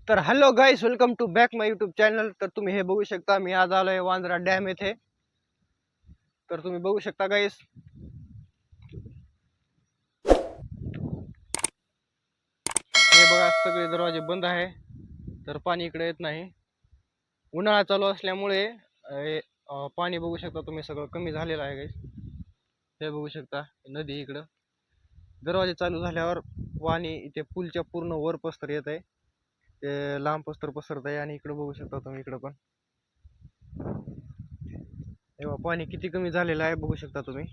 तर hello guys, welcome to back my YouTube channel. तर तुम्ही हे बघू शकता, मी आज आलोय वांद्रा डॅम येथे. तर तुम्ही बघू शकता गाईस, हे बघा सगळे दरवाजे बंद आहे. तर पाणी इकडे येत नाही. उन्हाळा चालू असल्यामुळे पाणी बघू शकता तुम्ही सगळं कमी झालेलं आहे गाईस. हे बघू शकता नदी इकडं. दरवाजे चालू झाल्यावर पाणी इथे पूलच्या पूर्ण वर पसर येत आहे. ते लांब पसर पसरत आहे आणि इकडे बघू शकता तुम्ही, इकडं पण तेव्हा पाणी किती कमी झालेलं आहे बघू शकता तुम्ही.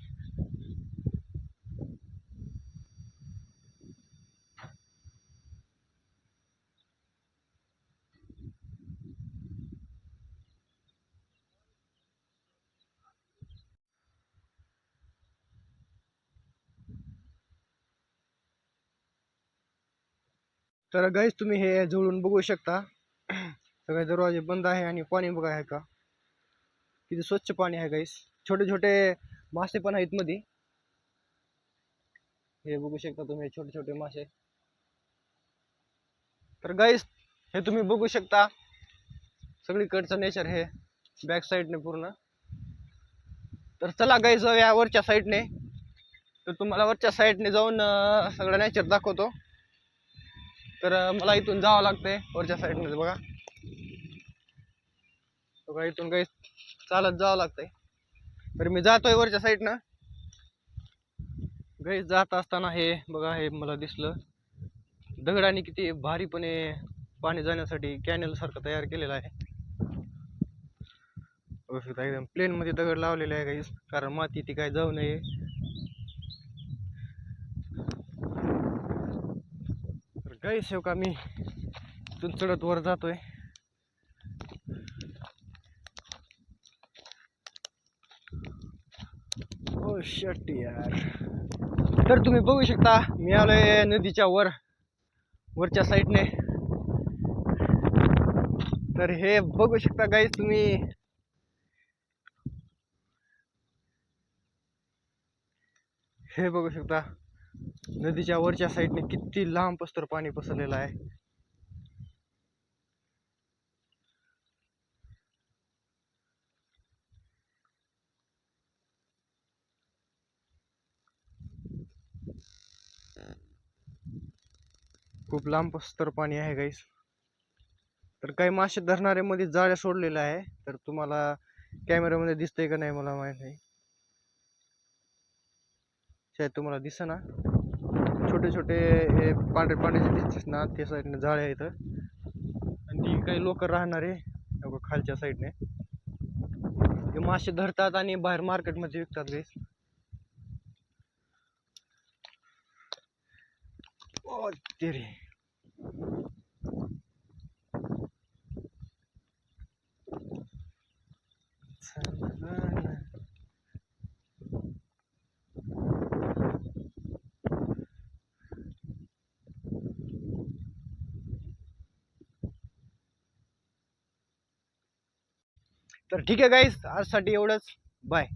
तर गाईस तुम्ही हे जुळून बघू शकता, सगळे दरवाजे बंद आहे आणि पाणी बघा आहे का, किती स्वच्छ पाणी आहे गाईस. छोटे छोटे मासे पण आहेत मध्ये, हे बघू शकता तुम्ही छोटे छोटे मासे. तर गाईस हे तुम्ही बघू शकता सगळीकडचं नेचर हे बॅक साईडने पूर्ण. तर चला गाईस जाऊया वरच्या साईडने. तर तुम्हाला वरच्या साईडने जाऊन सगळं नेचर दाखवतो. तर मला इथून जावं लागतंय वरच्या साईडने. बघा इथून गाईस चालत जावं लागतंय. तर मी जातोय वरच्या साईडनं. गाईस जात असताना हे बघा, हे मला दिसलं दगडाने किती भारीपणे पाणी जाण्यासाठी कॅनेल सारखं तयार केलेलं आहे. एकदम प्लेन मध्ये दगड लावलेले आहे गाईस, कारण माती ती काय जाऊ नये. तर गाईस हो का, मी इथून चढत वर जातोय. ओ शट यार. तर तुम्ही बघू शकता मी आलोय नदीच्या वरच्या साईडने. तर हे बघू शकता गाईस तुम्ही, हे बघू शकता नदीच्या वरच्या साईडने किती लांब पसतर पाणी पसरलेलं आहे. खूप लांब पसतर पाणी आहे गाईस. तर काही मासे धरणारे मध्ये जाळ्या सोडलेल्या आहे. तर तुम्हाला कॅमेऱ्यामध्ये दिसतंय का नाही मला माहित नाही, शायद तुम्हाला दिसेना. छोटे छोटे हे पांढरे पांढरे दिसतेस ना, त्या साईडने जाळे आहेत आणि ती काही लोक राहणारे खालच्या साईडने ते मासे धरतात आणि बाहेर मार्केटमध्ये विकतात गाईस. ओ तेरे. तर ठीक आहे गाईस, आजसाठी एवढंच. बाय.